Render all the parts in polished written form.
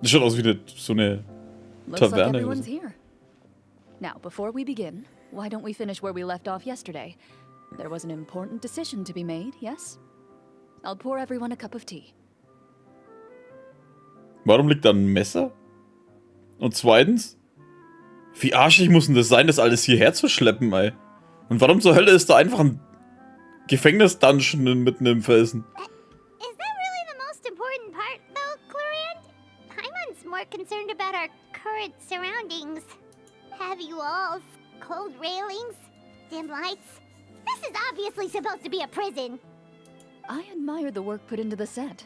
Das schaut aus wie so eine Looks like Taverne oder everyone's so. here. Now, before we begin, why don't we finish where we left off yesterday? There was an important decision to be made, yes? I'll pour everyone a cup of tea. Warum liegt da ein Messer? Und zweitens, wie arschig muss denn das sein, das alles hierher zu schleppen, ey? Und warum zur Hölle ist da einfach ein Gefängnis-Dungeon mitten im Felsen? Is that really the most important part, though, Clorand? Paimon's more concerned about our current surroundings. Heavy walls, cold railings, dim lights. This is obviously supposed to be a prison. I admire the work put into the set.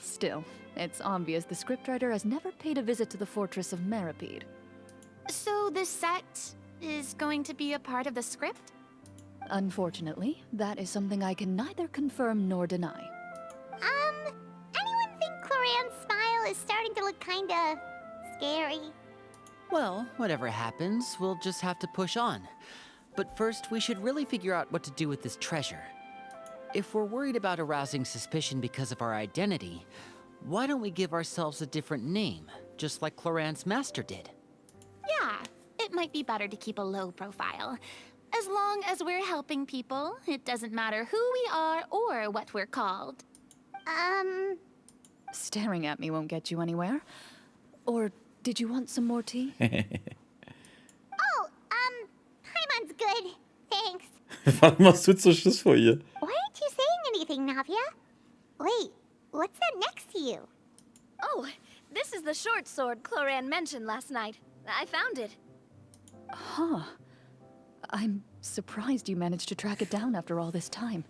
Still, it's obvious the scriptwriter has never paid a visit to the fortress of Meripede. So the set is going to be a part of the script? Unfortunately, that is something I can neither confirm nor deny. Anyone think Clorand's smile is starting to look kinda scary? Well, whatever happens, we'll just have to push on. But first, we should really figure out what to do with this treasure. If we're worried about arousing suspicion because of our identity, why don't we give ourselves a different name, just like Clorand's master did? Yeah, it might be better to keep a low profile. As long as we're helping people, it doesn't matter who we are or what we're called. Staring at me won't get you anywhere. Or did you want some more tea? Oh, Paimon's good. Thanks. Warum hast du jetzt so Schiss vor ihr? Why aren't you saying anything, Navia? Wait, what's that next to you? Oh, this is the short sword Clorand mentioned last night. I found it. Huh. I'm surprised you managed to track it down after all this time.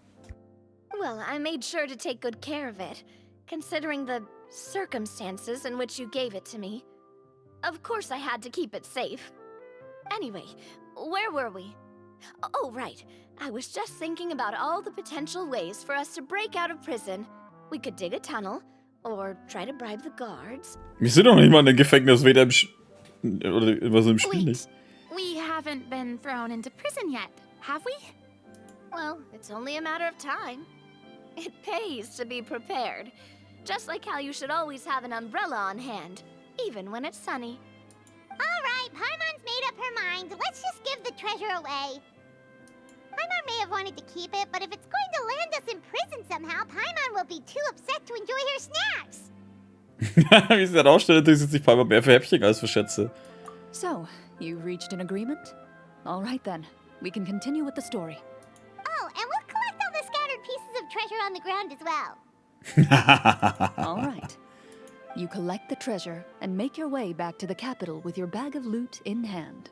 Well, I made sure to take good care of it, considering the circumstances in which you gave it to me. Of course I had to keep it safe. Anyway, where were we? Oh, right. I was just thinking about all the potential ways for us to break out of prison. We could dig a tunnel, or try to bribe the guards. Wir sind doch nicht mal in dem Gefängnis, weder im oder immer so im Spiel nicht. We haven't been thrown into prison yet, have we? Well, it's only a matter of time. It pays to be prepared. Just like how you should always have an umbrella on hand, even when it's sunny. Alright, Paimon's made up her mind. Let's just give the treasure away. Paimon may have wanted to keep it, but if it's going to land us in prison somehow, Paimon will be too upset to enjoy her snacks. Wie sie herausstellt, interessiert sich Palmer mehr für Häppchen als für Schätze. So, you've reached an agreement? All right then, we can continue with the story. Oh, and we'll collect all the scattered pieces of treasure on the ground as well. All right. You collect the treasure and make your way back to the capital with your bag of loot in hand.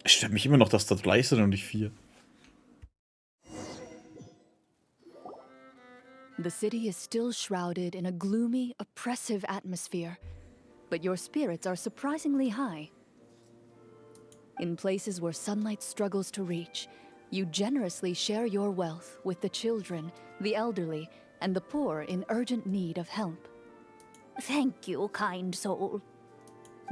Es stört mich immer noch, dass da 3 sind und nicht 4. The city is still shrouded in a gloomy, oppressive atmosphere, but your spirits are surprisingly high. In places where sunlight struggles to reach, you generously share your wealth with the children, the elderly, and the poor in urgent need of help. Thank you, kind soul.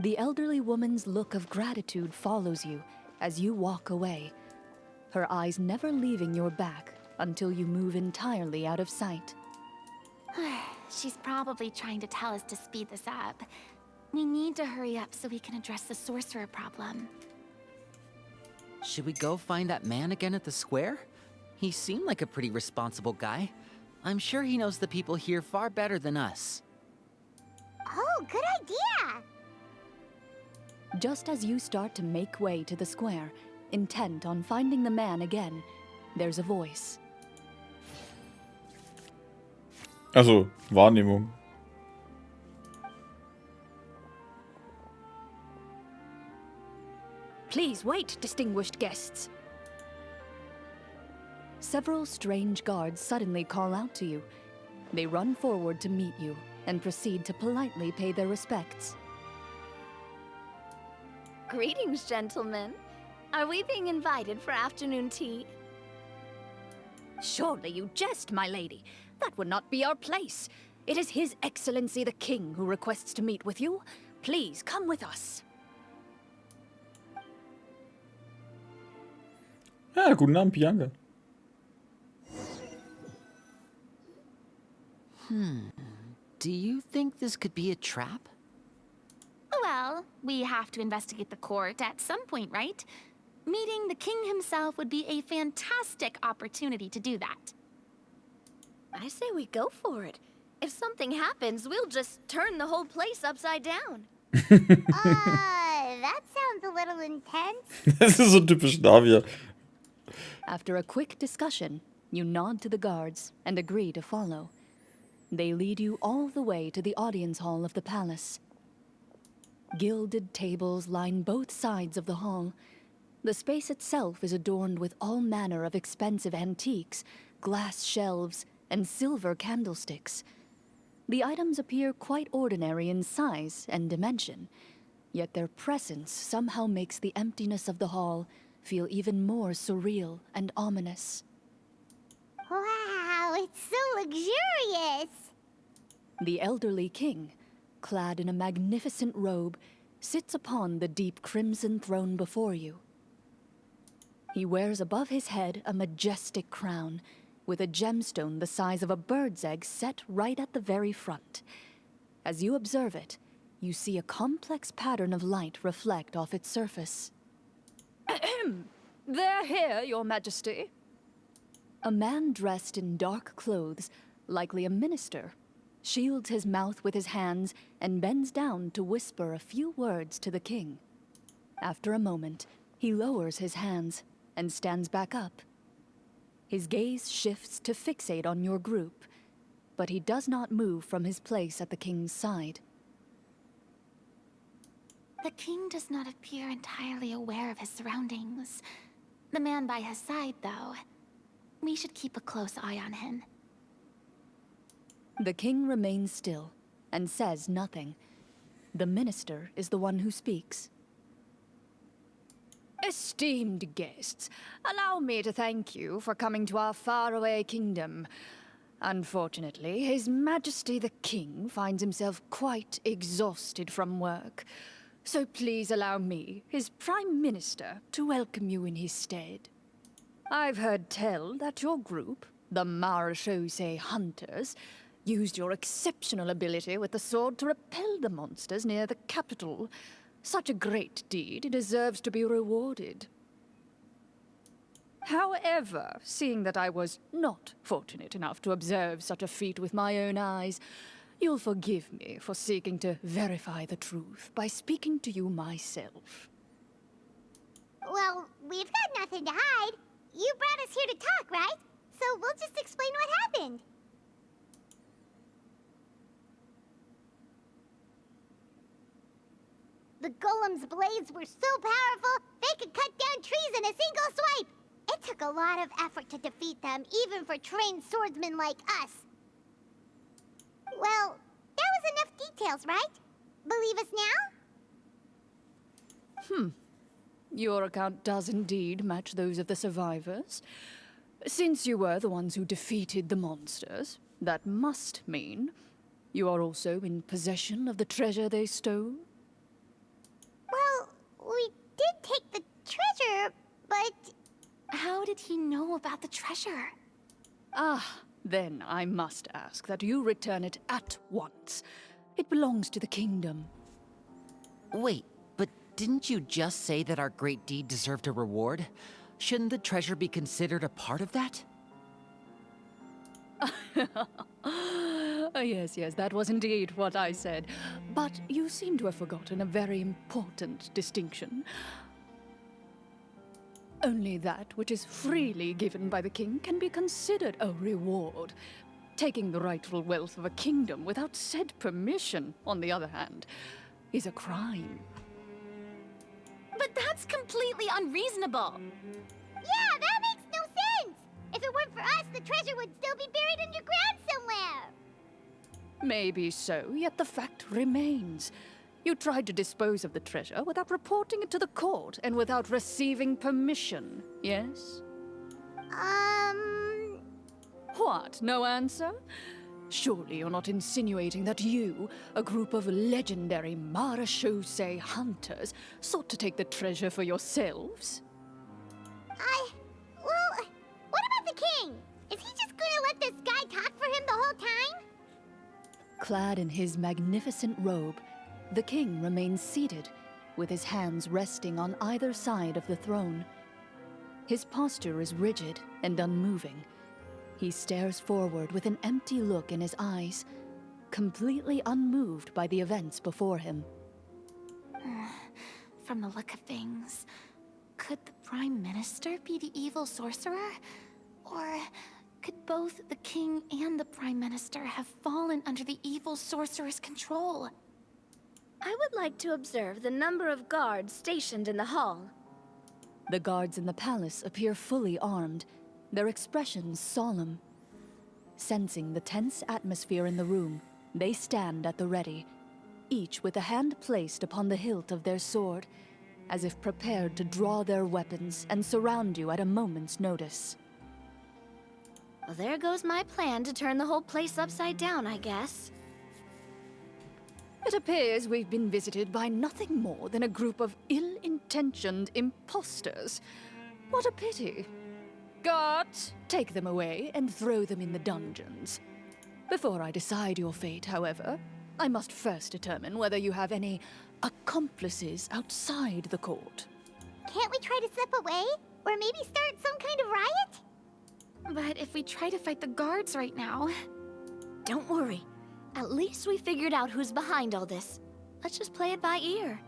The elderly woman's look of gratitude follows you as you walk away, her eyes never leaving your back until you move entirely out of sight. She's probably trying to tell us to speed this up. We need to hurry up so we can address the sorcerer problem. Should we go find that man again at the square? He seemed like a pretty responsible guy. I'm sure he knows the people here far better than us. Oh, good idea! Just as you start to make way to the square, intent on finding the man again, there's a voice. Also, Wahrnehmung. Please wait, distinguished guests. Several strange guards suddenly call out to you. They run forward to meet you and proceed to politely pay their respects. Greetings, gentlemen. Are we being invited for afternoon tea? Surely you jest, my lady. That would not be our place. It is His Excellency the King who requests to meet with you. Please come with us. Ja, guten Abend, Bianca. Do you think this could be a trap? Well, we have to investigate the court at some point, right? Meeting the king himself would be a fantastic opportunity to do that. I say we go for it. If something happens, we'll just turn the whole place upside down. That sounds a little intense. Das ist so typisch Navia. After a quick discussion, you nod to the guards and agree to follow. They lead you all the way to the audience hall of the palace. Gilded tables line both sides of the hall. The space itself is adorned with all manner of expensive antiques, glass shelves, and silver candlesticks. The items appear quite ordinary in size and dimension, yet their presence somehow makes the emptiness of the hall feel even more surreal and ominous. Wow, it's so luxurious. The elderly king, clad in a magnificent robe, sits upon the deep crimson throne before you. He wears above his head a majestic crown, with a gemstone the size of a bird's egg set right at the very front. As you observe it, you see a complex pattern of light reflect off its surface. They're here, Your Majesty. A man dressed in dark clothes, likely a minister, shields his mouth with his hands and bends down to whisper a few words to the king. After a moment, he lowers his hands and stands back up. His gaze shifts to fixate on your group, but he does not move from his place at the king's side. The king does not appear entirely aware of his surroundings. The man by his side, though, we should keep a close eye on him. The king remains still and says nothing. The minister is the one who speaks. Esteemed guests, allow me to thank you for coming to our faraway kingdom. Unfortunately, His Majesty the King finds himself quite exhausted from work. So please allow me, his Prime Minister, to welcome you in his stead. I've heard tell that your group, the Marechaussee Hunters, used your exceptional ability with the sword to repel the monsters near the capital. Such a great deed deserves to be rewarded. However, seeing that I was not fortunate enough to observe such a feat with my own eyes, you'll forgive me for seeking to verify the truth by speaking to you myself. Well, we've got nothing to hide. You brought us here to talk, right? So we'll just explain what happened. The golem's blades were so powerful, they could cut down trees in a single swipe. It took a lot of effort to defeat them, even for trained swordsmen like us. Well, that was enough details, right? Believe us now? Your account does indeed match those of the survivors. Since you were the ones who defeated the monsters, that must mean you are also in possession of the treasure they stole? Well, we did take the treasure, but... How did he know about the treasure? Then I must ask that you return it at once. It belongs to the kingdom. Wait, but didn't you just say that our great deed deserved a reward? Shouldn't the treasure be considered a part of that? Yes, that was indeed what I said. But you seem to have forgotten a very important distinction. Only that which is freely given by the king can be considered a reward. Taking the rightful wealth of a kingdom without said permission, on the other hand, is a crime. But that's completely unreasonable. Yeah, that makes no sense! If it weren't for us, the treasure would still be buried underground somewhere! Maybe so, yet the fact remains. You tried to dispose of the treasure without reporting it to the court and without receiving permission, yes? What, no answer? Surely you're not insinuating that you, a group of legendary Marechaussee hunters, sought to take the treasure for yourselves? Well, what about the king? Is he just gonna let this guy talk for him the whole time? clad in his magnificent robe, the king remains seated, with his hands resting on either side of the throne. His posture is rigid and unmoving. He stares forward with an empty look in his eyes, completely unmoved by the events before him. From the look of things, could the Prime Minister be the evil sorcerer? Or could both the king and the Prime Minister have fallen under the evil sorcerer's control? I would like to observe the number of guards stationed in the hall. The guards in the palace appear fully armed, their expressions solemn. Sensing the tense atmosphere in the room, they stand at the ready, each with a hand placed upon the hilt of their sword, as if prepared to draw their weapons and surround you at a moment's notice. Well, there goes my plan to turn the whole place upside down, I guess. It appears we've been visited by nothing more than a group of ill-intentioned imposters. What a pity. Guards, take them away and throw them in the dungeons. Before I decide your fate, however, I must first determine whether you have any accomplices outside the court. Can't we try to slip away? Or maybe start some kind of riot? But if we try to fight the guards right now... Don't worry. At least we figured out who's behind all this. Let's just play it by ear.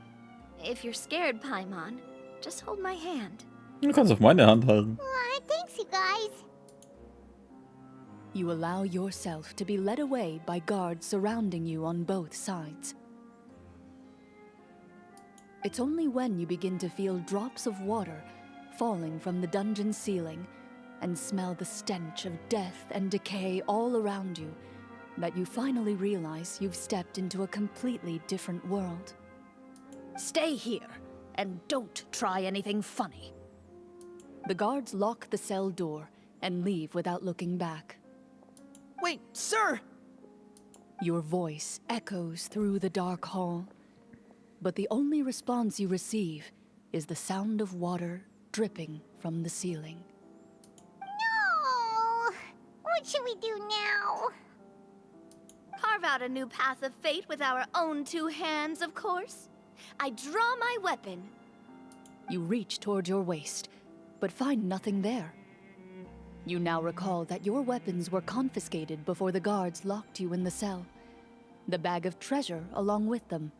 If you're scared, Paimon, just hold my hand. Du kannst auf meine Hand halten. Aw, thanks, you guys. You allow yourself to be led away by guards surrounding you on both sides. It's only when you begin to feel drops of water falling from the dungeon ceiling and smell the stench of death and decay all around you that you finally realize you've stepped into a completely different world. Stay here, and don't try anything funny. The guards lock the cell door and leave without looking back. Wait, sir! Your voice echoes through the dark hall, but the only response you receive is the sound of water dripping from the ceiling. No! What should we do now? Carve out a new path of fate with our own two hands, of course. I draw my weapon. You reach toward your waist, but find nothing there. You now recall that your weapons were confiscated before the guards locked you in the cell. The bag of treasure along with them.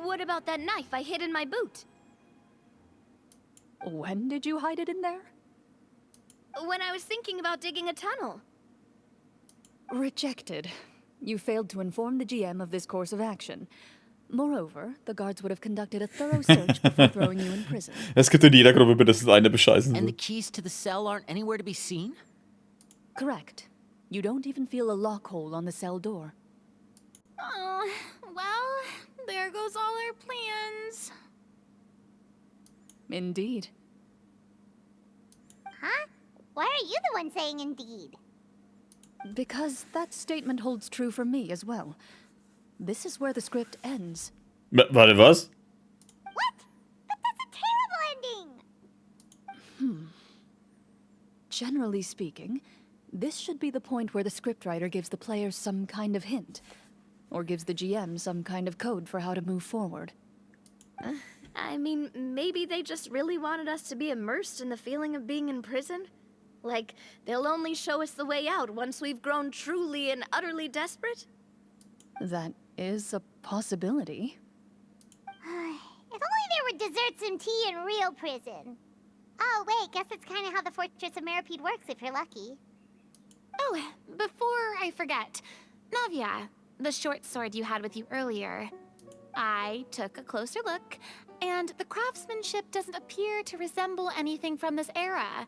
What about that knife I hid in my boot? When did you hide it in there? When I was thinking about digging a tunnel. Rejected. You failed to inform the GM of this course of action. Moreover, the guards would have conducted a thorough search before throwing you in prison. Es gibt in jeder Gruppe mindestens eine bescheißen. And the keys to the cell aren't anywhere to be seen? Correct. You don't even feel a lock hole on the cell door. Oh, well, there goes all our plans. Indeed. Huh? Why are you the one saying indeed? Because that statement holds true for me as well. This is where the script ends. Warte, was? What? But that's a terrible ending! Generally speaking, this should be the point where the scriptwriter gives the players some kind of hint, or gives the GM some kind of code for how to move forward. I mean, maybe they just really wanted us to be immersed in the feeling of being in prison. Like, they'll only show us the way out once we've grown truly and utterly desperate? That is a possibility. If only there were desserts and tea in real prison. Oh, wait, guess that's kind of how the Fortress of Meripede works if you're lucky. Oh, before I forget, Navia, the short sword you had with you earlier. I took a closer look, and the craftsmanship doesn't appear to resemble anything from this era.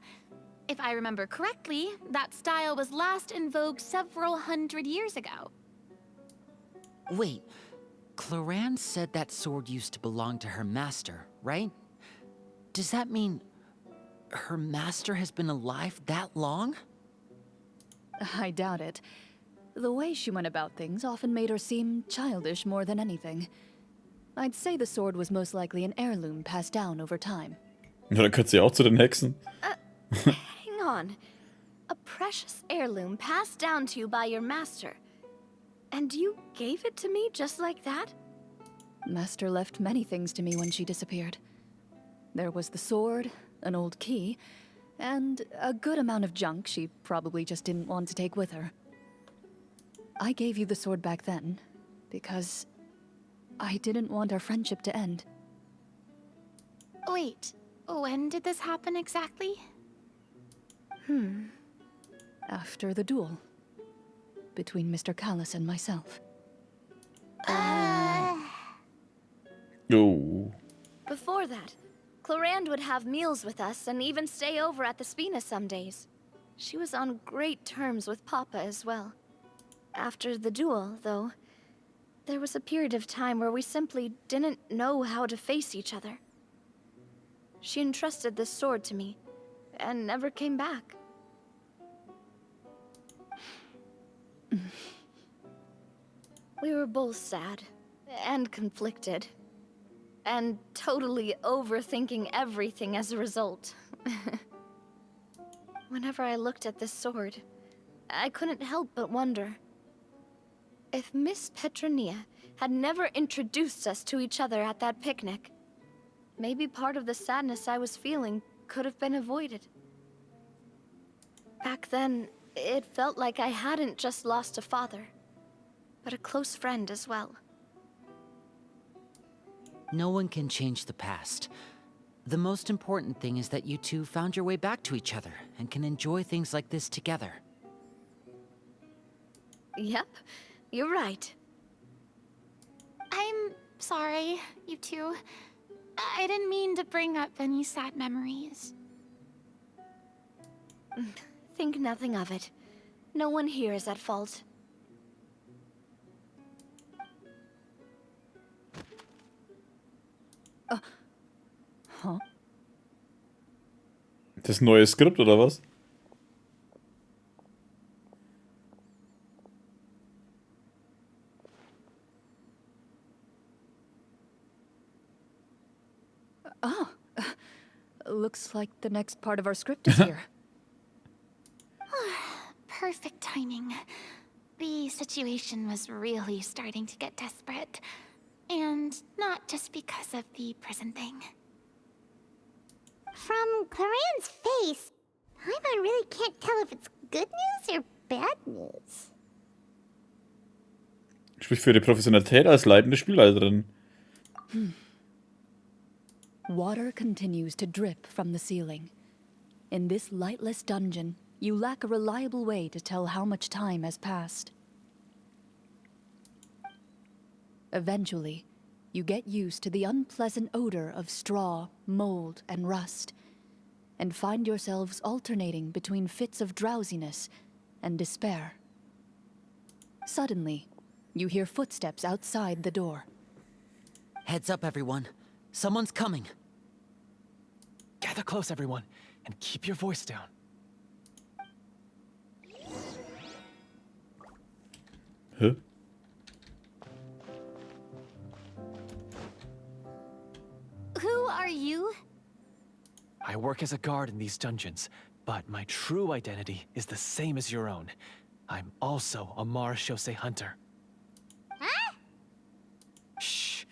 If I remember correctly, that style was last in vogue several hundred years ago. Wait, Cloran said that sword used to belong to her master, right? Does that mean her master has been alive that long? I doubt it. The way she went about things often made her seem childish more than anything. I'd say the sword was most likely an heirloom passed down over time. Ja, dann gehört sie auch zu den Hexen. Hang on. A precious heirloom passed down to you by your master. And you gave it to me just like that? Master left many things to me when she disappeared. There was the sword, an old key, and a good amount of junk she probably just didn't want to take with her. I gave you the sword back then, because I didn't want our friendship to end. Wait, when did this happen exactly? After the duel. Between Mr. Callis and myself. Oh. Before that, Clorinde would have meals with us and even stay over at the Spina some days. She was on great terms with Papa as well. After the duel, though, there was a period of time where we simply didn't know how to face each other. She entrusted this sword to me, and never came back. We were both sad, and conflicted, and totally overthinking everything as a result. Whenever I looked at this sword, I couldn't help but wonder if Miss Petronia had never introduced us to each other at that picnic. Maybe part of the sadness I was feeling could have been avoided. Back then, it felt like I hadn't just lost a father, but a close friend as well. No one can change the past. The most important thing is that you two found your way back to each other and can enjoy things like this together. Yep, you're right. I'm sorry, you two. I didn't mean to bring up any sad memories. Think nothing of it. No one here is at fault. Huh? Das neue Skript oder was? Oh. Looks like the next part of our script is here. Perfect timing. The situation was really starting to get desperate. And not just because of the prison thing. From Claren's face, Paimon really can't tell if it's good news or bad news. Spricht für die Professionalität als leitende Spielleiterin. Water continues to drip from the ceiling. In this lightless dungeon, you lack a reliable way to tell how much time has passed. Eventually, you get used to the unpleasant odor of straw, mold, and rust, and find yourselves alternating between fits of drowsiness and despair. Suddenly, you hear footsteps outside the door. Heads up, everyone. Someone's coming. Gather close, everyone, and keep your voice down. Hä? Who are you? I work as a guard in these dungeons, but my true identity is the same as your own. I'm also a marechaussee hunter. Huh? Shh.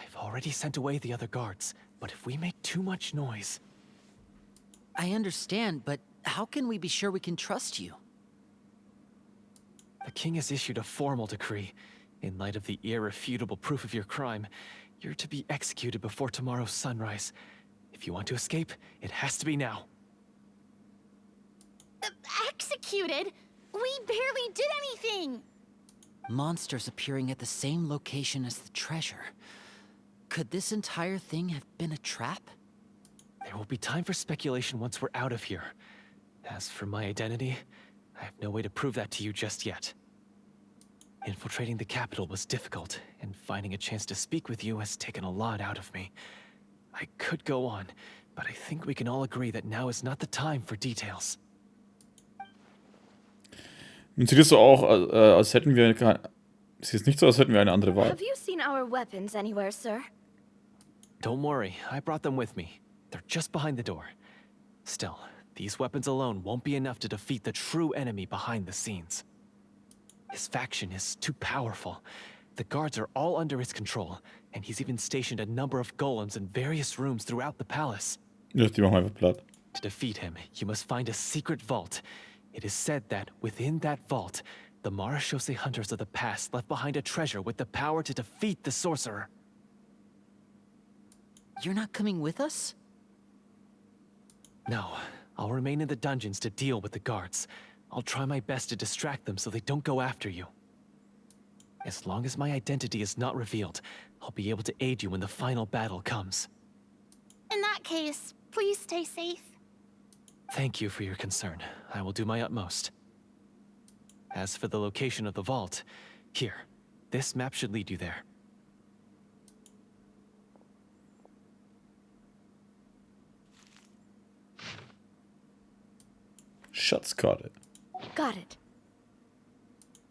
I've already sent away the other guards, but if we make too much noise... I understand, but how can we be sure we can trust you? The king has issued a formal decree. In light of the irrefutable proof of your crime, you're to be executed before tomorrow's sunrise. If you want to escape, it has to be now. Executed? We barely did anything! Monsters appearing at the same location as the treasure. Could this entire thing have been a trap? There will be time for speculation once we're out of here. As for my identity, I have no way to prove that to you just yet. Infiltrating the capital was difficult, and finding a chance to speak with you has taken a lot out of me. I could go on, but I think we can all agree that now is not the time for details. Und sieht es so auch, als hätten wir... Sieht es nicht so, als hätten wir eine andere Wahl. Have you seen our weapons anywhere, sir? Don't worry, I brought them with me. They're just behind the door. Still, these weapons alone won't be enough to defeat the true enemy behind the scenes. His faction is too powerful. The guards are all under his control, and he's even stationed a number of golems in various rooms throughout the palace. Ja, die machen wir einfach platt. To defeat him, you must find a secret vault. It is said that within that vault, the Marechaussee hunters of the past left behind a treasure with the power to defeat the sorcerer. You're not coming with us? No, I'll remain in the dungeons to deal with the guards. I'll try my best to distract them so they don't go after you. As long as my identity is not revealed, I'll be able to aid you when the final battle comes. In that case, please stay safe. Thank you for your concern. I will do my utmost. As for the location of the vault, here, this map should lead you there. Schatzkarte. Got it.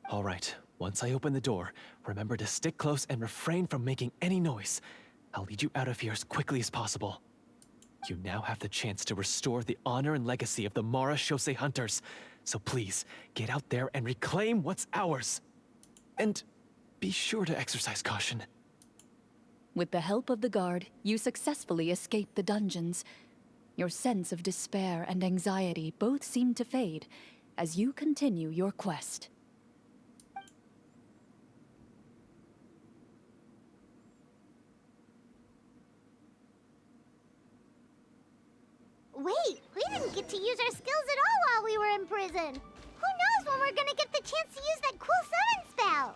All right, once I open the door, remember to stick close and refrain from making any noise. I'll lead you out of here as quickly as possible. You now have the chance to restore the honor and legacy of the Marechaussee hunters. So please, get out there and reclaim what's ours. And be sure to exercise caution. With the help of the guard, you successfully escape the dungeons. Your sense of despair and anxiety both seem to fade as you continue your quest. Wait, we didn't get to use our skills at all while we were in prison. Who knows when we're gonna get the chance to use that cool summon spell?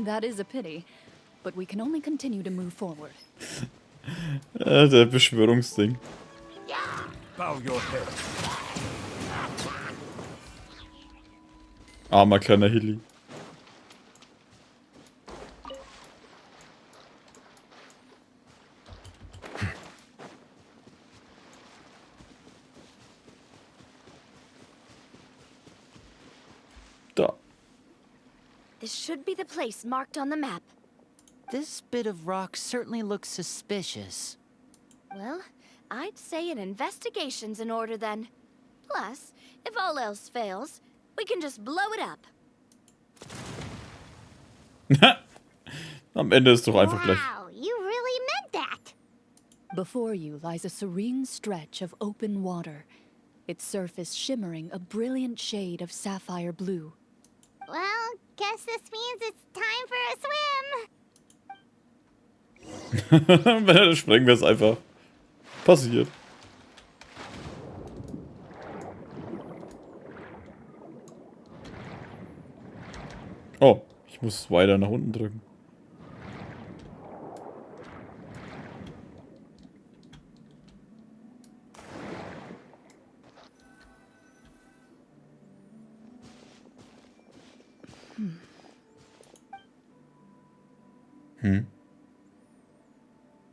That is a pity, but we can only continue to move forward. Der Beschwörungsding. Bow your head. Armer kleiner Hilly. Da. This should be the place marked on the map. This bit of rock certainly looks suspicious. Well, I'd say an investigation's in order then. Plus, if all else fails, we can just blow it up. Am Ende ist doch einfach gleich. Wow, you really meant that. Before you lies a serene stretch of open water, its surface shimmering a brilliant shade of sapphire blue. Well, guess this means it's time for a swim. Dann sprengen wir es einfach. Passiert. Oh, ich muss weiter nach unten drücken.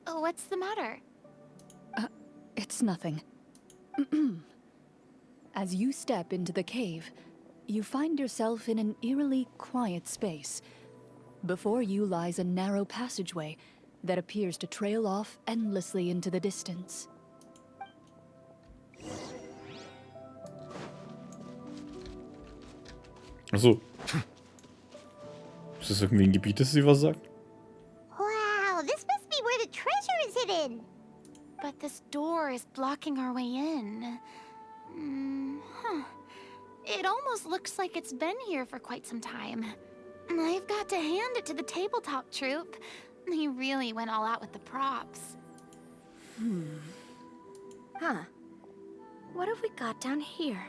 What's the matter? It's nothing. As you step into the cave, you find yourself in an eerily quiet space. Before you lies a narrow passageway that appears to trail off endlessly into the distance. Achso. Ist das irgendwie ein Gebiet, das sie was sagt? Wow, this must be where the treasure is hidden. But this door is blocking our way in. It almost looks like it's been here for quite some time. I've got to hand it to the tabletop troupe. They really went all out with the props. Huh. What have we got down here?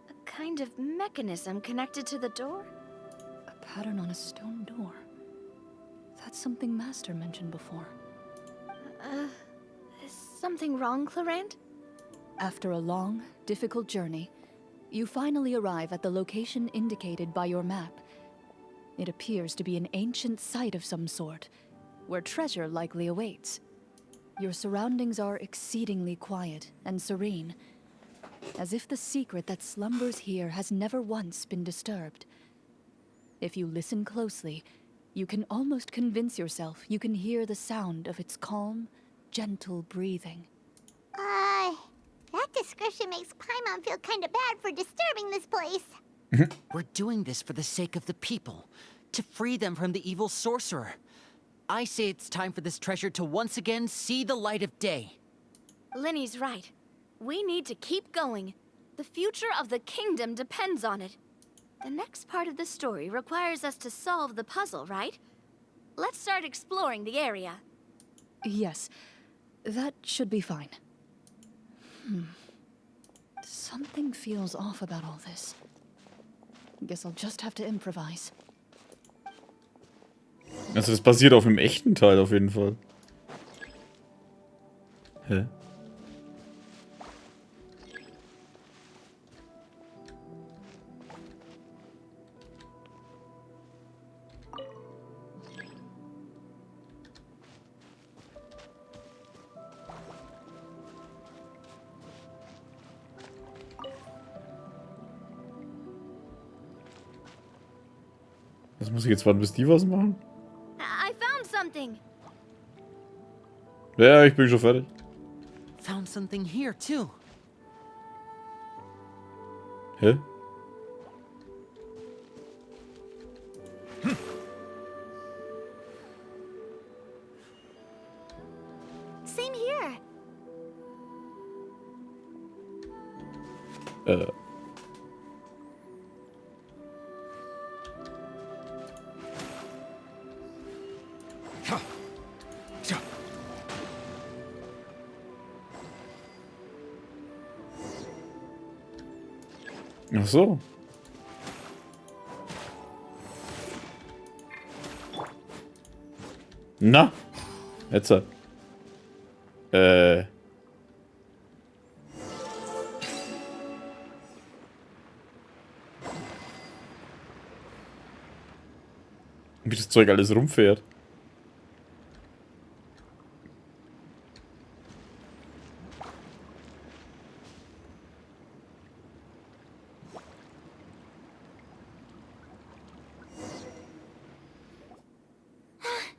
A kind of mechanism connected to the door? A pattern on a stone door. That's something Master mentioned before. Is something wrong, Clarant? After a long, difficult journey, you finally arrive at the location indicated by your map. It appears to be an ancient site of some sort, where treasure likely awaits. Your surroundings are exceedingly quiet and serene, as if the secret that slumbers here has never once been disturbed. If you listen closely, you can almost convince yourself you can hear the sound of its calm, gentle breathing. That description exertion makes Paimon feel kinda bad for disturbing this place. We're doing this for the sake of the people, to free them from the evil sorcerer. I say it's time for this treasure to once again see the light of day. Linny's right. We need to keep going. The future of the kingdom depends on it. The next part of the story requires us to solve the puzzle, right? Let's start exploring the area. Yes, that should be fine. Something feels off about all this. Guess I'll just have to improvise. Also das basiert auf dem echten Teil auf jeden Fall. Hä? Das muss ich jetzt warten, bis die was machen? I found something. Ja, ich bin schon fertig. Found something here too. Hä? Same here. Ach so. Na? Jetzt. Wie das Zeug alles rumfährt.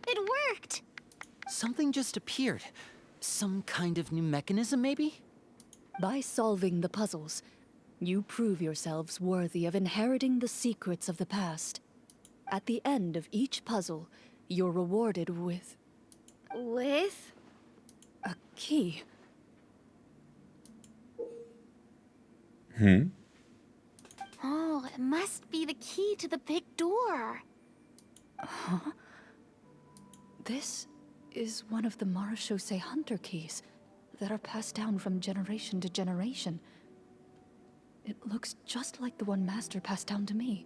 It worked. Something just appeared. Some kind of new mechanism, maybe? By solving the puzzles, you prove yourselves worthy of inheriting the secrets of the past. At the end of each puzzle, you're rewarded with With? a key. Oh, it must be the key to the big door. This is one of the Marechaussee Hunter keys that are passed down from generation to generation. It looks just like the one Master passed down to me.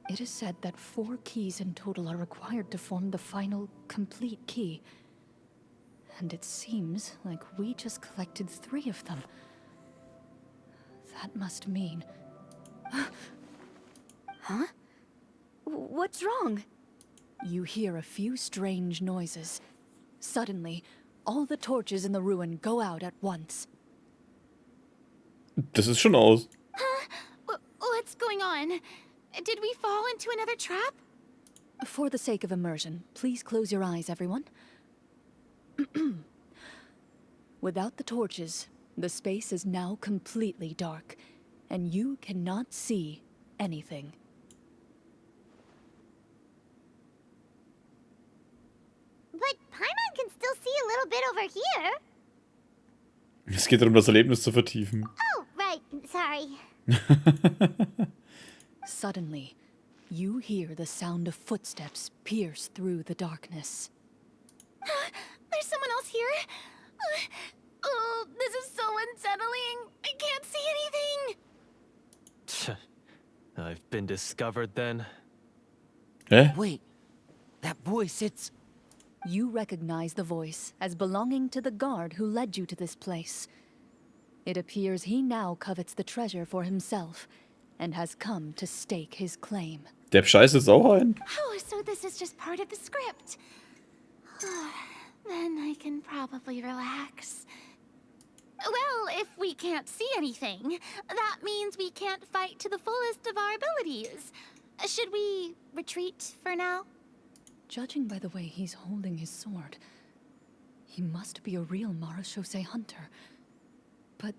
It is said that 4 keys in total are required to form the final, complete key. And it seems like we just collected 3 of them. That must mean... Huh? What's wrong? You hear a few strange noises. Suddenly, all the torches in the ruin go out at once. Das ist schon aus. What's going on? Did we fall into another trap? For the sake of immersion, please close your eyes, everyone. Without the torches, the space is now completely dark, and you cannot see anything. But Paimon can still see a little bit over here. Es geht darum, das Erlebnis zu vertiefen. Oh, right. Sorry. Suddenly, you hear the sound of footsteps pierce through the darkness. There's someone else here. Oh, this is so unsettling. I can't see anything. I've been discovered then. Hä? Wait, that voice, it's... You recognize the voice as belonging to the guard who led you to this place. It appears he now covets the treasure for himself and has come to stake his claim. Der scheißt jetzt auch ein. Oh, so this is just part of the script. Then I can probably relax. Well, if we can't see anything, that means we can't fight to the fullest of our abilities. Should we retreat for now? Judging by the way he's holding his sword, he must be a real Marechaussee hunter. But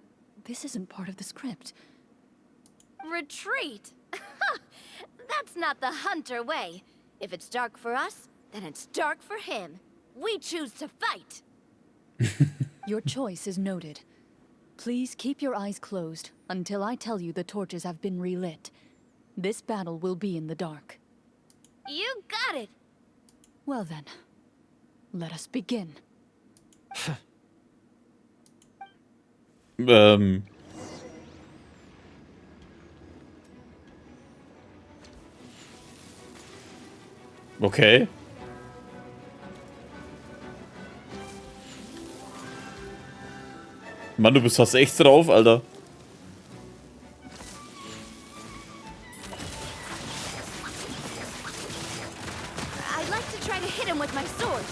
This isn't part of the script. Retreat? That's not the hunter way. If it's dark for us, then it's dark for him. We choose to fight. Your choice is noted. Please keep your eyes closed until I tell you the torches have been relit. This battle will be in the dark. You got it. Well then, let us begin. Okay. Mann, hast echt drauf, Alter. I'd like to try to hit him with my sword.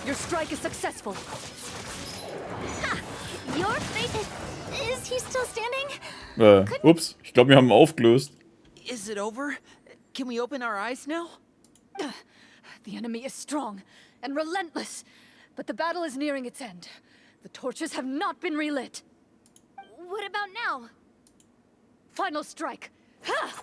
Your strike is successful. Ha! Your fate is he still standing? Ups. Ich glaube, wir haben ihn aufgelöst. Is it over? Can we open our eyes now? The enemy is strong and relentless, but the battle is nearing its end. The torches have not been relit. What about now? Final strike. Ha!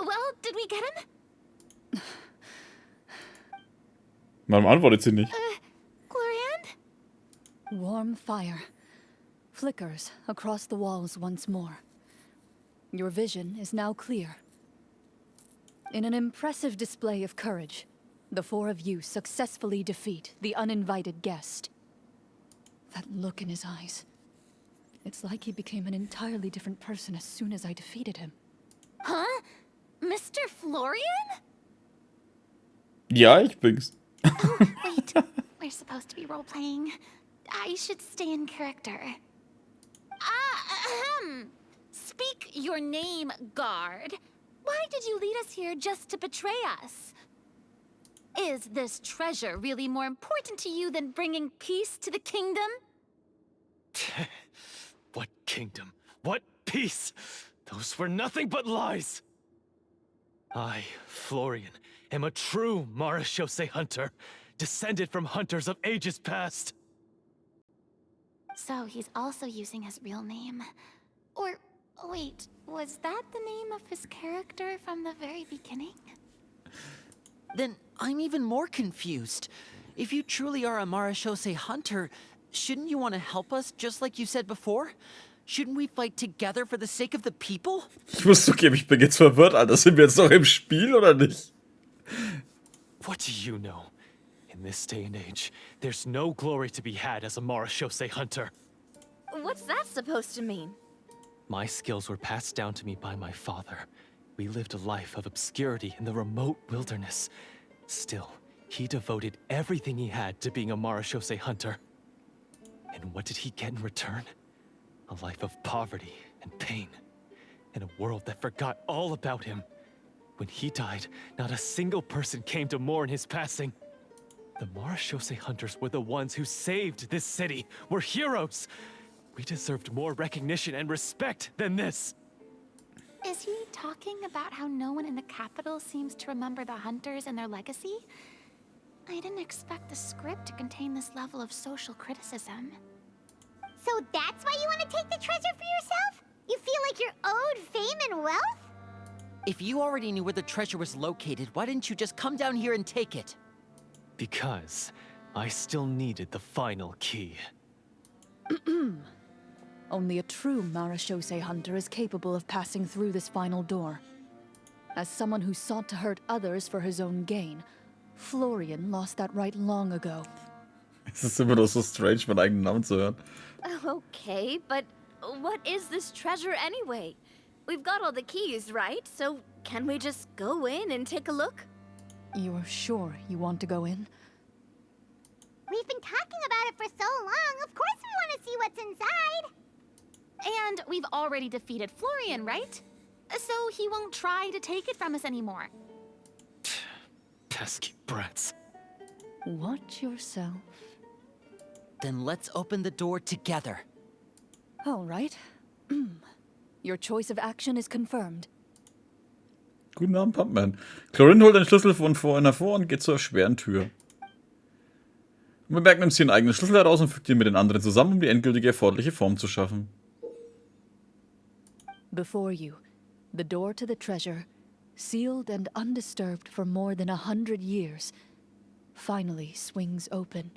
Well, did we get him? Warum antwortet sie nicht? Glorian? Warm fire flickers across the walls once more. Your vision is now clear. In an impressive display of courage, the four of you successfully defeat the uninvited guest. That look in his eyes. It's like he became an entirely different person as soon as I defeated him. Huh? Mr. Florian? Ja, ich bin's. Wait, we're supposed to be role-playing. I should stay in character. Speak your name, guard. Why did you lead us here just to betray us? Is this treasure really more important to you than bringing peace to the kingdom? What kingdom? What peace? Those were nothing but lies! I, Florian, am a true Marechaussee hunter, descended from hunters of ages past. So he's also using his real name. Or, wait, was that the name of his character from the very beginning? Then I'm even more confused. If you truly are a Marechaussee hunter, shouldn't you want to help us just like you said before? Shouldn't we fight together for the sake of the people? Ich muss zugeben, ich bin jetzt verwirrt, Alter. Sind wir jetzt noch im Spiel oder nicht? What do you know? In this day and age, there's no glory to be had as a Marechaussee hunter. What's that supposed to mean? My skills were passed down to me by my father. We lived a life of obscurity in the remote wilderness. Still, he devoted everything he had to being a Marechaussee hunter. And what did he get in return? A life of poverty and pain. In a world that forgot all about him. When he died, not a single person came to mourn his passing. The Marechaussee hunters were the ones who saved this city. We're heroes. We deserved more recognition and respect than this. Is he talking about how no one in the capital seems to remember the hunters and their legacy? I didn't expect the script to contain this level of social criticism. So that's why you want to take the treasure for yourself? You feel like you're owed fame and wealth? If you already knew where the treasure was located, why didn't you just come down here and take it? Because I still needed the final key. Only a true Marechaussee hunter is capable of passing through this final door. As someone who sought to hurt others for his own gain, Florian lost that right long ago. Es ist immer noch so strange, meinen eigenen Namen zu hören. Okay, but what is this treasure anyway? We've got all the keys, right? So can we just go in and take a look? You're sure you want to go in? We've been talking about it for so long. Of course we want to see what's inside. And we've already defeated Florian, right? So he won't try to take it from us anymore. Pesky brats. Watch yourself. Then let's open the door together. All right. Your choice of action is confirmed. Guten Abend, Pumpman. Chlorine holt den Schlüssel von vorhin hervor und geht zur schweren Tür. Und Berg nimmt sie einen eigenen Schlüssel heraus und fügt ihn mit den anderen zusammen, um die endgültige erforderliche Form zu schaffen. Before you, the door to the treasure, sealed and undisturbed for more than 100 years, finally swings open.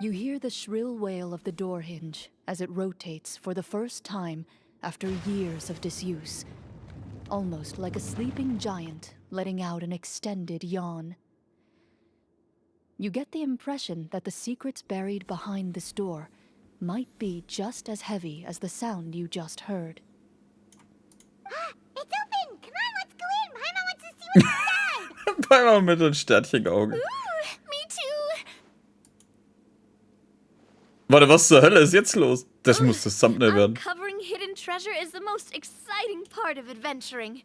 You hear the shrill wail of the door hinge as it rotates for the first time after years of disuse, almost like a sleeping giant letting out an extended yawn. You get the impression that the secrets buried behind this door might be just as heavy as the sound you just heard. It's open! Come on, let's go in! Paimon wants to see what's inside! Paimon mit den Sternchenaugen. Me too. Warte, was zur Hölle ist jetzt los? Das muss das Thumbnail werden. Uncovering hidden treasure is the most exciting part of adventuring.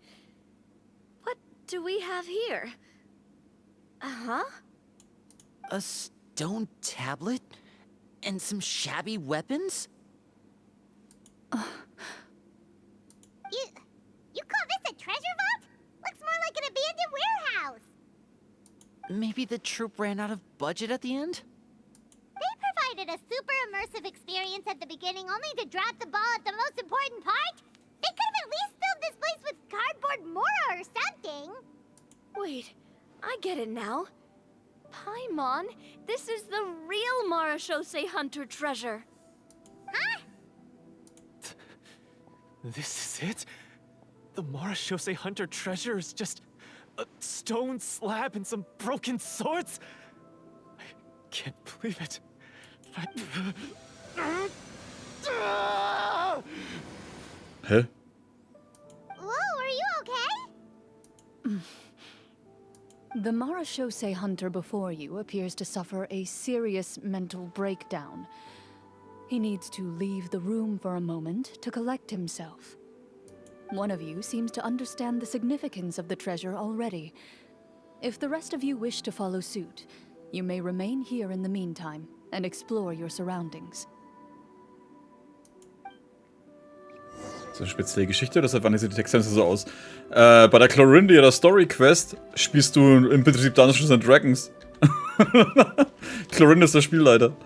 What do we have here? Uh-huh. A stone tablet? And some shabby weapons? You call this a treasure vault? Looks more like an abandoned warehouse. Maybe the troop ran out of budget at the end? They provided a super immersive experience at the beginning only to drop the ball at the most important part. They could have at least filled this place with cardboard mora or something. Wait, I get it now. Paimon, this is the real Marachose Hunter treasure. Huh? This is it? The Marachose Hunter treasure is just a stone slab and some broken swords? I can't believe it. Hä? Whoa, are you okay? The Marachose hunter before you appears to suffer a serious mental breakdown. He needs to leave the room for a moment to collect himself. One of you seems to understand the significance of the treasure already. If the rest of you wish to follow suit, you may remain here in the meantime and explore your surroundings. So eine spezielle Geschichte, deshalb waren diese Texte so aus. Bei der Chlorinde oder Story Quest spielst du im Prinzip Dungeons and Dragons. Chlorinde ist der Spielleiter.